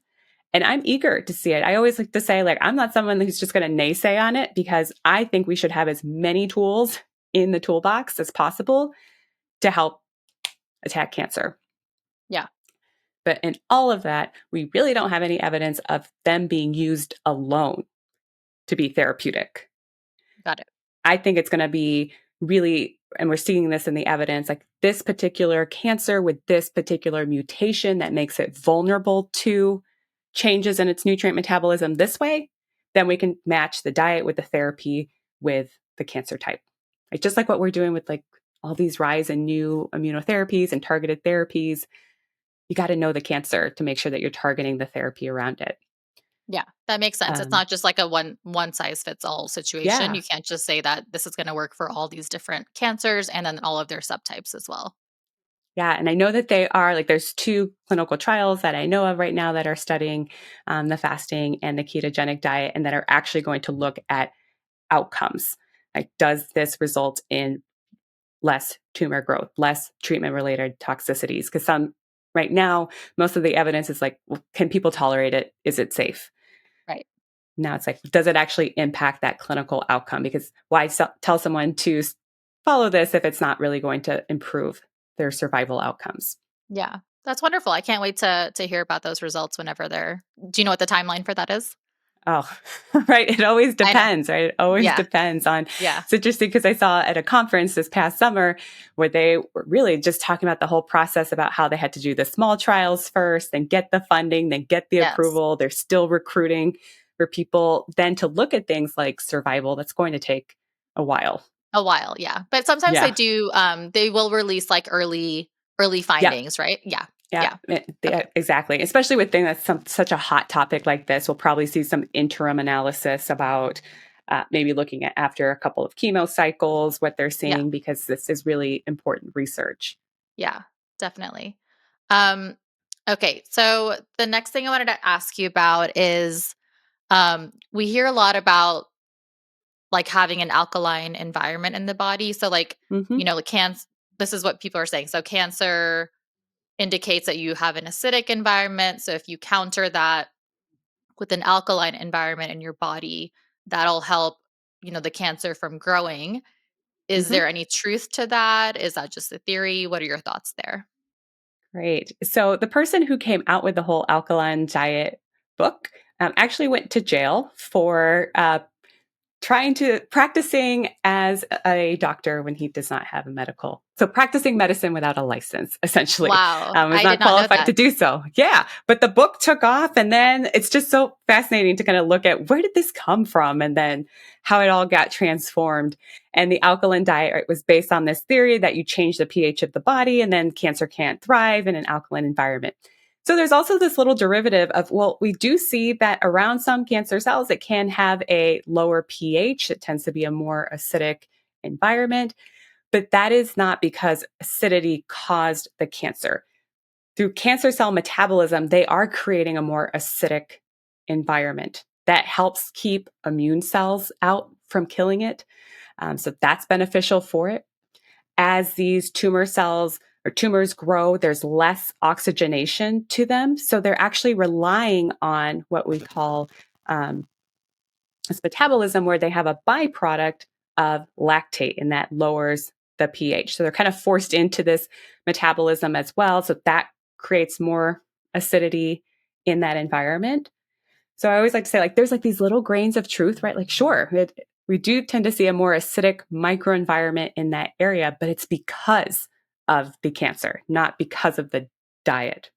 And I'm eager to see it. I always like to say, like, I'm not someone who's just going to naysay on it because I think we should have as many tools in the toolbox as possible to help attack cancer. Yeah. But in all of that, we really don't have any evidence of them being used alone to be therapeutic. Got it. I think it's going to be really, and we're seeing this in the evidence, like this particular cancer with this particular mutation that makes it vulnerable to changes in its nutrient metabolism this way, then we can match the diet with the therapy with the cancer type. Right? Just like what we're doing with like all these rise in new immunotherapies and targeted therapies, you got to know the cancer to make sure that you're targeting the therapy around it. Yeah, that makes sense. It's not just like a one size fits all situation. Yeah. You can't just say that this is going to work for all these different cancers and then all of their subtypes as well. Yeah. And I know that they are like, there's 2 clinical trials that I know of right now that are studying the fasting and the ketogenic diet and that are actually going to look at outcomes. Like, does this result in less tumor growth, less treatment related toxicities? Because right now, most of the evidence is like, well, can people tolerate it? Is it safe? Right. Now it's like, does it actually impact that clinical outcome? Because why tell someone to follow this if it's not really going to improve their survival outcomes? Yeah. That's wonderful. I can't wait to hear about those results whenever they're. Do you know what the timeline for that is? Oh, right. It always I know. depends, right? It always Yeah. depends on. Yeah. It's interesting because I saw at a conference this past summer where they were really just talking about the whole process about how they had to do the small trials first, then get the funding, then get the Yes. approval. They're still recruiting for people then to look at things like survival. That's going to take a while. A while, yeah. But sometimes they Yeah. do they will release like early Yep. findings, right? Yeah. Yeah, Yeah. yeah, Okay. exactly. Especially with things that's such a hot topic like this, we'll probably see some interim analysis about maybe looking at after a couple of chemo cycles, what they're Yeah. seeing, because this is really important research. Yeah. Definitely. Um okay, so the next thing I wanted to ask you about is we hear a lot about like having an alkaline environment in the body. So like, Hmm. like this is what people are saying. So cancer indicates that you have an acidic environment. So if you counter that with an alkaline environment in your body, that'll help, the cancer from growing. Is Hmm. there any truth to that? Is that just a theory? What are your thoughts there? Great. So the person who came out with the whole alkaline diet book actually went to jail for practicing as a doctor when he does not have a medical. So practicing medicine without a license, essentially, Wow, was I not did not know qualified that. to do so. Yeah. But the book took off, and then it's just so fascinating to kind of look at where did this come from and then how it all got transformed. And the alkaline diet, right, was based on this theory that you change the pH of the body and then cancer can't thrive in an alkaline environment. So there's also this little derivative of, well, we do see that around some cancer cells, it can have a lower pH. It tends to be a more acidic environment, but that is not because acidity caused the cancer. Through cancer cell metabolism, they are creating a more acidic environment that helps keep immune cells out from killing it. So that's beneficial for it. As these tumor cells or tumors grow, there's less oxygenation to them. So they're actually relying on what we call this metabolism, where they have a byproduct of lactate, and that lowers the pH. So they're kind of forced into this metabolism as well. So that creates more acidity in that environment. So I always like to say, like, there's like these little grains of truth, right? Like, sure, we do tend to see a more acidic microenvironment in that area, but it's because of the cancer, not because of the diet.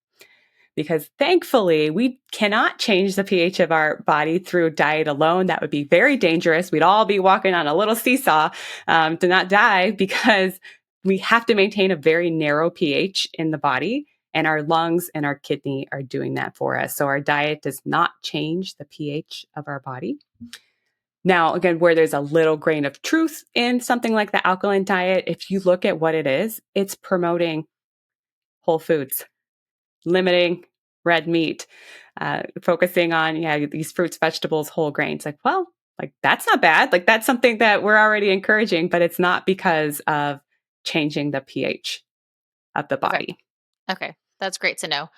Because thankfully, we cannot change the pH of our body through diet alone. That would be very dangerous. We'd all be walking on a little seesaw to not die, because we have to maintain a very narrow pH in the body. And our lungs and our kidney are doing that for us. So our diet does not change the pH of our body. Now, again, where there's a little grain of truth in something like the alkaline diet, if you look at what it is, it's promoting whole foods, limiting red meat, focusing on these fruits, vegetables, whole grains. Like, well, like, that's not bad. Like, that's something that we're already encouraging, but it's not because of changing the pH of the Okay. body. Okay. That's great to know.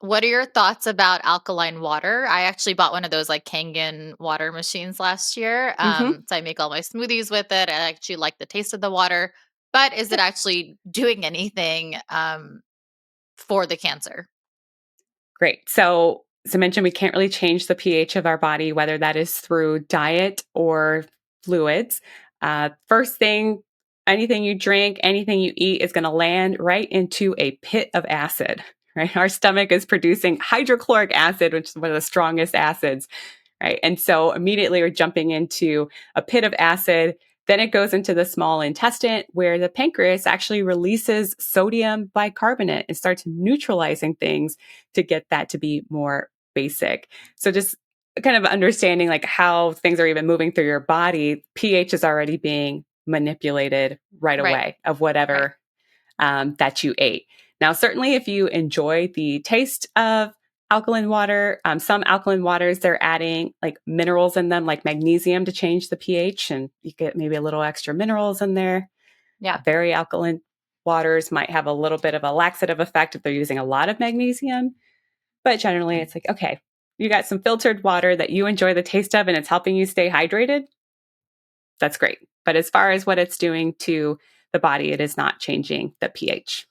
What are your thoughts about alkaline water? I actually bought one of those like Kangen water machines last year. Mm-hmm. So I make all my smoothies with it. I actually like the taste of the water, but is it Yep. actually doing anything for the cancer? Great. So, as I mentioned, we can't really change the pH of our body, whether that is through diet or fluids. First thing, anything you drink, anything you eat is going to land right into a pit of acid, right? Our stomach is producing hydrochloric acid, which is one of the strongest acids, right? And so immediately we're jumping into a pit of acid. Then it goes into the small intestine, where the pancreas actually releases sodium bicarbonate and starts neutralizing things to get that to be more basic. So just kind of understanding like how things are even moving through your body, pH is already being manipulated right Right. away of Right. whatever that you ate. Now, certainly if you enjoy the taste of alkaline water, some alkaline waters, they're adding like minerals in them, like magnesium, to change the pH, and you get maybe a little extra minerals in there. Yeah. Very alkaline waters might have a little bit of a laxative effect if they're using a lot of magnesium. But generally, it's like, okay, you got some filtered water that you enjoy the taste of and it's helping you stay hydrated. That's great. But as far as what it's doing to the body, it is not changing the pH.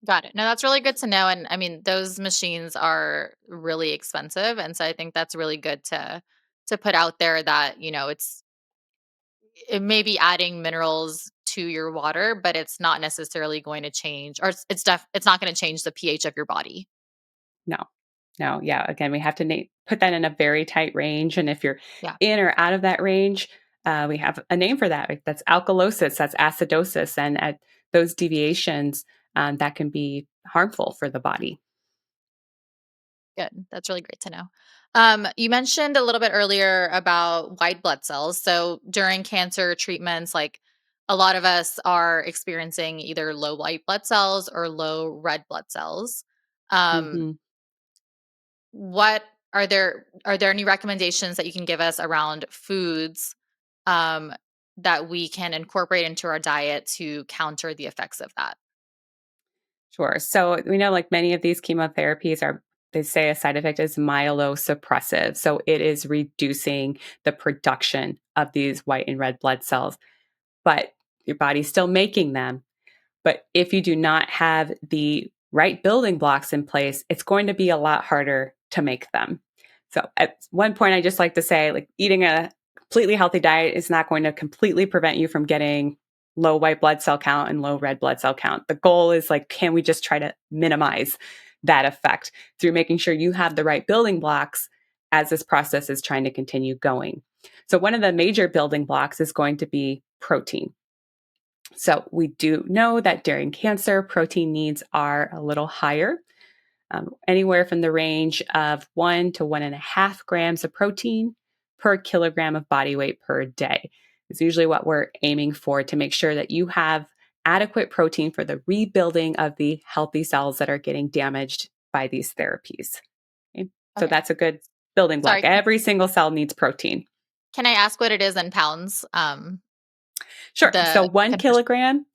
Got it. No, that's really good to know. And I mean, those machines are really expensive. And so I think that's really good to put out there that, it may be adding minerals to your water, but it's not necessarily going to change, or it's not going to change the pH of your body. No, no. Yeah. Again, we have to put that in a very tight range. And if you're Yeah. in or out of that range, we have a name for that. Like, that's alkalosis, that's acidosis. And at those deviations, that can be harmful for the body. Good. That's really great to know. You mentioned a little bit earlier about white blood cells. So during cancer treatments, like a lot of us are experiencing either low white blood cells or low red blood cells. Um, Hmm. what are there any recommendations that you can give us around foods um, that we can incorporate into our diet to counter the effects of that? Sure. So we know, like, many of these chemotherapies are, they say a side effect is myelosuppressive. So it is reducing the production of these white and red blood cells, but your body's still making them. But if you do not have the right building blocks in place, it's going to be a lot harder to make them. So at one point, I just like to say, like, eating a completely healthy diet is not going to completely prevent you from getting low white blood cell count and low red blood cell count. The goal is, like, can we just try to minimize that effect through making sure you have the right building blocks as this process is trying to continue going. So one of the major building blocks is going to be protein. So we do know that during cancer, protein needs are a little higher, anywhere from the range of 1 to 1.5 grams of protein per kilogram of body weight per day. It's usually what we're aiming for, to make sure that you have adequate protein for the rebuilding of the healthy cells that are getting damaged by these therapies. Okay? So Okay. that's a good building block. Sorry. Every single cell needs protein. Can I ask what it is in pounds? Sure. So The one conversion. kilogram,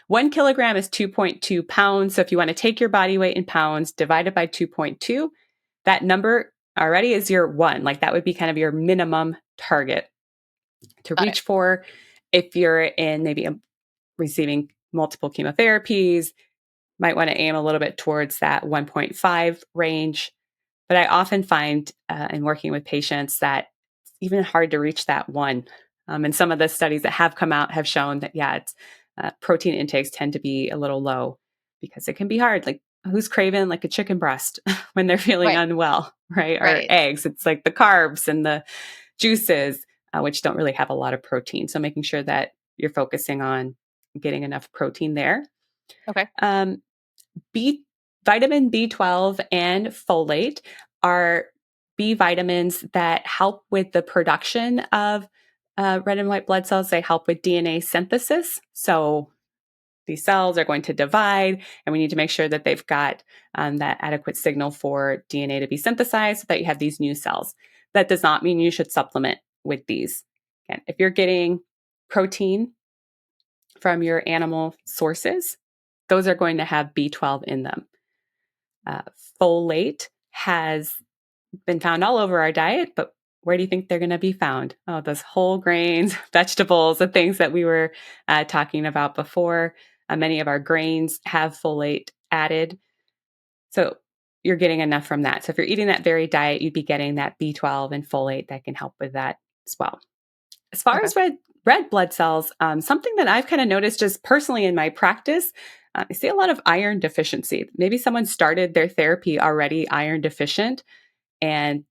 1 kilogram is 2.2 pounds. So if you want to take your body weight in pounds, divide it by 2.2, that number already is your one. Like that would be kind of your minimum target to Got it. reach for. If you're in maybe receiving multiple chemotherapies, might want to aim a little bit towards that 1.5 range. But I often find in working with patients that it's even hard to reach that one. And some of the studies that have come out have shown that, yeah, it's protein intakes tend to be a little low because it can be hard. Like who's craving like a chicken breast when they're feeling Right. unwell, right? Or Right. eggs. It's like the carbs and the juices, which don't really have a lot of protein. So making sure that you're focusing on getting enough protein there. Okay. Um, B vitamin B12 and folate are B vitamins that help with the production of red and white blood cells. They help with DNA synthesis. So these cells are going to divide, and we need to make sure that they've got that adequate signal for DNA to be synthesized so that you have these new cells. That does not mean you should supplement with these. Again, if you're getting protein from your animal sources, those are going to have B12 in them. Uh, Folate has been found all over our diet, but where do you think they're going to be found? Oh, those whole grains, vegetables, the things that we were talking about before. Many of our grains have folate added. So you're getting enough from that. So if you're eating that very diet, you'd be getting that B12 and folate that can help with that as well. As far Okay. as red blood cells, something that I've kind of noticed just personally in my practice, I see a lot of iron deficiency. Maybe someone started their therapy already iron deficient, and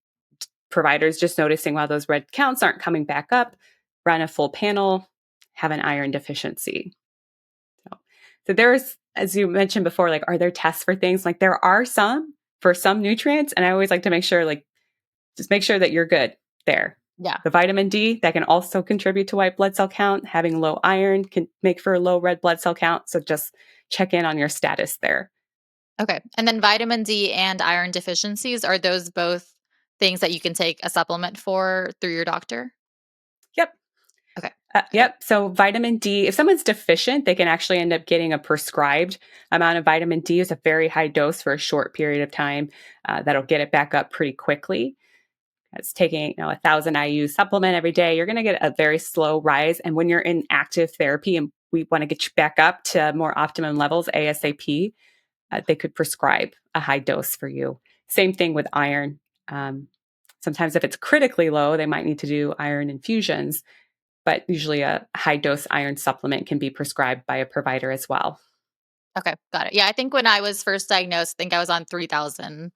providers just noticing, while those red counts aren't coming back up, run a full panel, have an iron deficiency. So there's, as you mentioned before, like, are there tests for things? Like there are some for some nutrients, and I always like to make sure, like, just make sure that you're good there. Yeah. The vitamin D that can also contribute to white blood cell count. Having low iron can make for a low red blood cell count. So just check in on your status there. Okay. And then vitamin D and iron deficiencies, are those both things that you can take a supplement for through your doctor? Yep. Okay. Okay. Yep. So vitamin D, if someone's deficient, they can actually end up getting a prescribed amount of vitamin D. It's a very high dose for a short period of time. That'll get it back up pretty quickly. It's taking 1,000 IU supplement every day. You're going to get a very slow rise. And when you're in active therapy and we want to get you back up to more optimum levels ASAP, they could prescribe a high dose for you. Same thing with iron. Sometimes if it's critically low, they might need to do iron infusions, but usually a high dose iron supplement can be prescribed by a provider as well. Okay. Got it. Yeah. I think when I was first diagnosed, I think I was on 3,000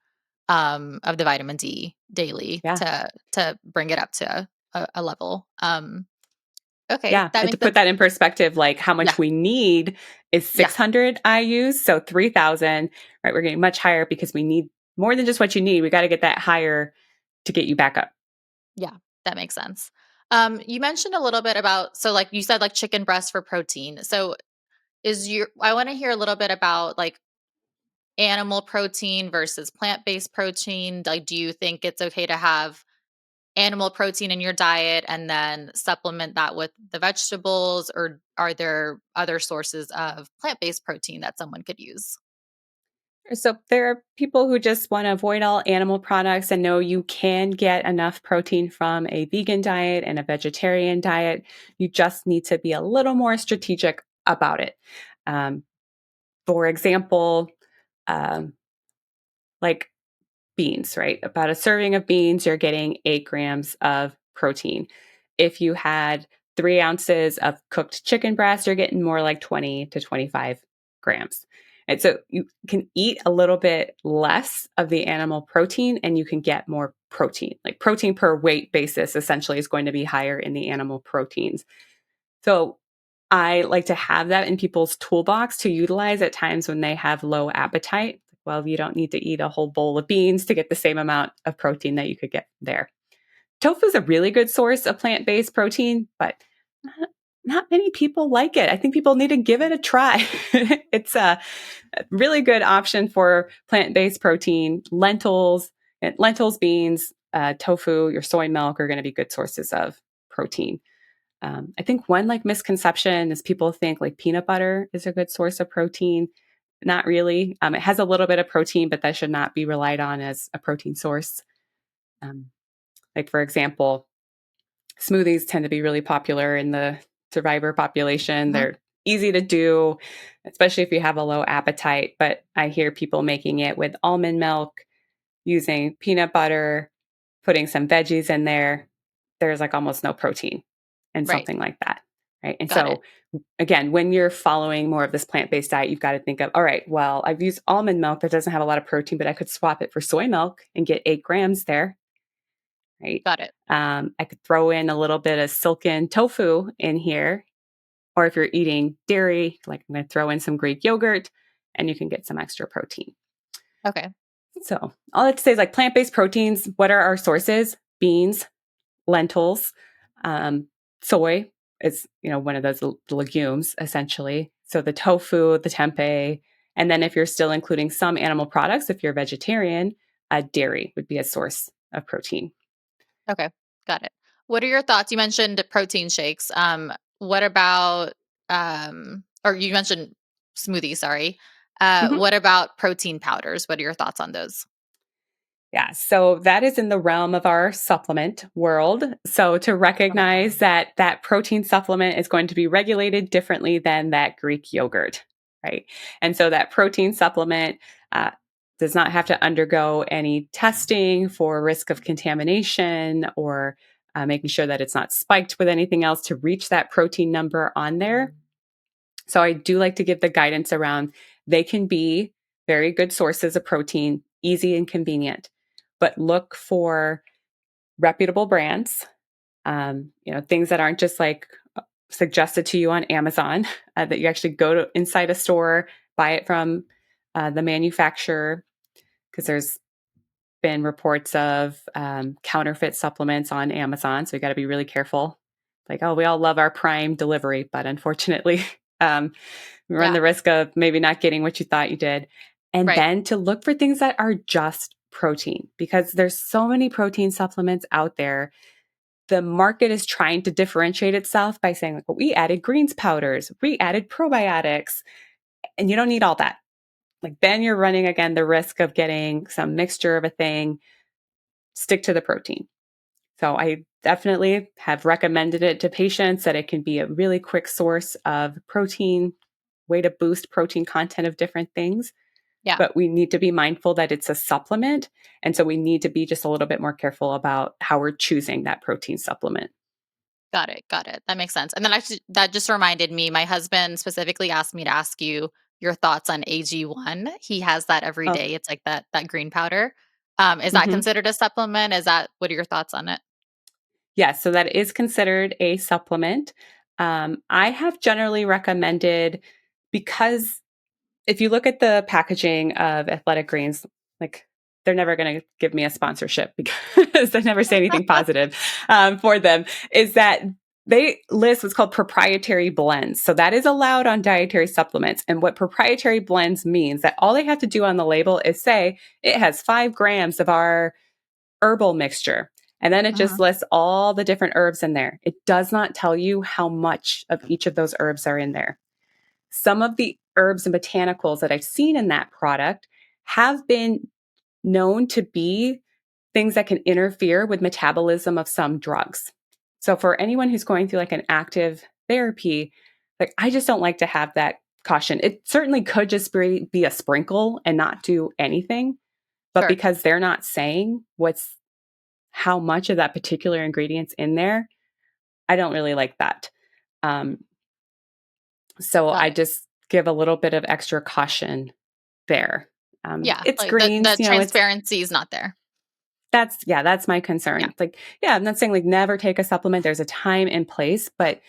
of the vitamin D daily Yeah. to bring it up to a level. Okay. Yeah. That And to makes put sense. that in perspective, like how Yeah. much we need is Yeah. 600 IUs. So 3,000, right? We're getting much higher because we need more than just what you need. We got to get that higher to get you back up. Yeah. That makes sense. You mentioned a little bit about, so like you said, like chicken breast for protein. So I want to hear a little bit about like animal protein versus plant-based protein. Like, do you think it's okay to have animal protein in your diet and then supplement that with the vegetables, or are there other sources of plant-based protein that someone could use? So there are people who just want to avoid all animal products and know you can get enough protein from a vegan diet and a vegetarian diet. You just need to be a little more strategic about it. Um, for example, um, like beans, right? About a serving of beans, you're getting 8 grams of protein. If you had 3 ounces of cooked chicken breast, you're getting more like 20 to 25 grams. And so you can eat a little bit less of the animal protein and you can get more protein. Like protein per weight basis essentially is going to be higher in the animal proteins. So I like to have that in people's toolbox to utilize at times when they have low appetite. Well, you don't need to eat a whole bowl of beans to get the same amount of protein that you could get there. Tofu is a really good source of plant-based protein, but not many people like it. I think people need to give it a try. It's a really good option for plant-based protein. Lentils, beans, tofu, your soy milk are going to be good sources of protein. I think one like misconception is people think like peanut butter is a good source of protein. Not really. It has a little bit of protein, but that should not be relied on as a protein source. Um, like for example, smoothies tend to be really popular in the survivor population. Mhm. They're easy to do, especially if you have a low appetite. But I hear people making it with almond milk, using peanut butter, putting some veggies in there. There's like almost no protein in Right. something like that. Right. And Got it. so, again, when you're following more of this plant based diet, you've got to think of, all right, well, I've used almond milk that doesn't have a lot of protein, but I could swap it for soy milk and get 8 grams there. Right. Got it. I could throw in a little bit of silken tofu in here. Or if you're eating dairy, like I'm going to throw in some Greek yogurt and you can get some extra protein. Okay. So all I have to say is like plant-based proteins, what are our sources? Beans, lentils, soy is, one of those legumes essentially. So the tofu, the tempeh, and then if you're still including some animal products, if you're vegetarian, dairy would be a source of protein. Okay. Got it. What are your thoughts? You mentioned protein shakes. What about or you mentioned smoothies, sorry. Mhm. What about protein powders? What are your thoughts on those? Yeah, so that is in the realm of our supplement world. So to recognize that that protein supplement is going to be regulated differently than that Greek yogurt, right? And so that protein supplement uh, does not have to undergo any testing for risk of contamination or making sure that it's not spiked with anything else to reach that protein number on there. So I do like to give the guidance around they can be very good sources of protein, easy and convenient, but look for reputable brands, things that aren't just like suggested to you on Amazon, that you actually go to inside a store, buy it from the manufacturer, because there's been reports of counterfeit supplements on Amazon. So you got to be really careful. Like, oh, we all love our Prime delivery, but unfortunately, you run Yeah. the risk of maybe not getting what you thought you did. And Right. then to look for things that are just protein, because there's so many protein supplements out there. The market is trying to differentiate itself by saying, like, well, we added greens powders, we added probiotics, and you don't need all that. Like then you're running again the risk of getting some mixture of a thing. Stick to the protein. So I definitely have recommended it to patients that it can be a really quick source of protein, way to boost protein content of different things. Yeah. But we need to be mindful that it's a supplement. And so we need to be just a little bit more careful about how we're choosing that protein supplement. Got it. Got it. That makes sense. And then actually, that just reminded me, my husband specifically asked me to ask you your thoughts on AG1. He has that every Oh, day. It's like that green powder. Is that mhm. considered a supplement? What are your thoughts on it? Yes. So that is considered a supplement. I have generally recommended because if you look at the packaging of athletic greens, like they're never going to give me a sponsorship because they never say anything positive for them, is that they list what's called proprietary blends. So that is allowed on dietary supplements. And what proprietary blends means that all they have to do on the label is say it has 5 grams of our herbal mixture. And then it just Mhm. lists all the different herbs in there. It does not tell you how much of each of those herbs are in there. Some of the herbs and botanicals that I've seen in that product have been known to be things that can interfere with metabolism of some drugs. So for anyone who's going through like an active therapy, like I just don't like to have that caution. It certainly could just be a sprinkle and not do anything, but Sure. because they're not saying what's how much of that particular ingredient's in there, I don't really like that. Um, so Got I it. just give a little bit of extra caution there. Yeah. It's Like the greens, it's transparency is not there. that's my concern. Yeah. It's like, yeah, I'm not saying like never take a supplement. There's a time and place, but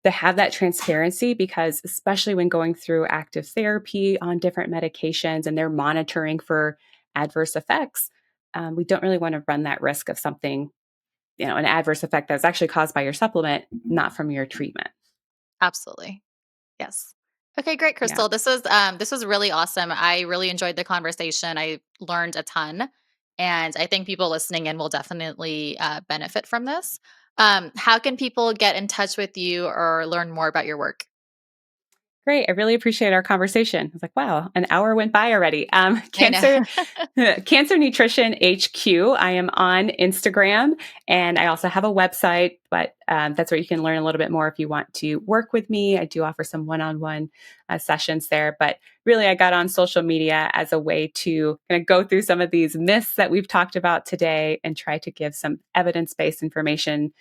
to have that transparency, because especially when going through active therapy on different medications and they're monitoring for adverse effects, we don't really want to run that risk of something, an adverse effect that's actually caused by your supplement, not from your treatment. Absolutely. Yes. Okay, great, Yeah. Krystle. This was really awesome. I really enjoyed the conversation. I learned a ton, and I think people listening in will definitely benefit from this. How can people get in touch with you or learn more about your work? Great. I really appreciate our conversation. I was like, wow, an hour went by already. I know. Cancer Nutrition HQ. I am on Instagram, and I also have a website, but that's where you can learn a little bit more if you want to work with me. I do offer some one-on-one sessions there, but really I got on social media as a way to kind of go through some of these myths that we've talked about today and try to give some evidence-based information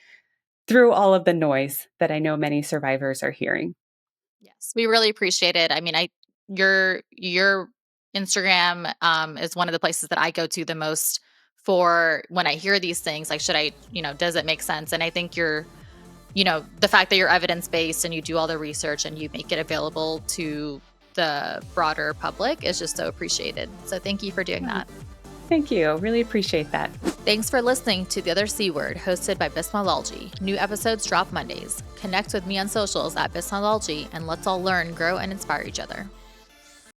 through all of the noise that I know many survivors are hearing. Yes, we really appreciate it. I mean, your Instagram is one of the places that I go to the most for when I hear these things. Like, should I, does it make sense? And I think the fact that you're evidence based and you do all the research and you make it available to the broader public is just so appreciated. So thank you for doing that. Thank you. Really appreciate that. Thanks for listening to The Other C Word, hosted by Bisma. New episodes drop Mondays. Connect with me on socials at Bisma, and let's all learn, grow, and inspire each other.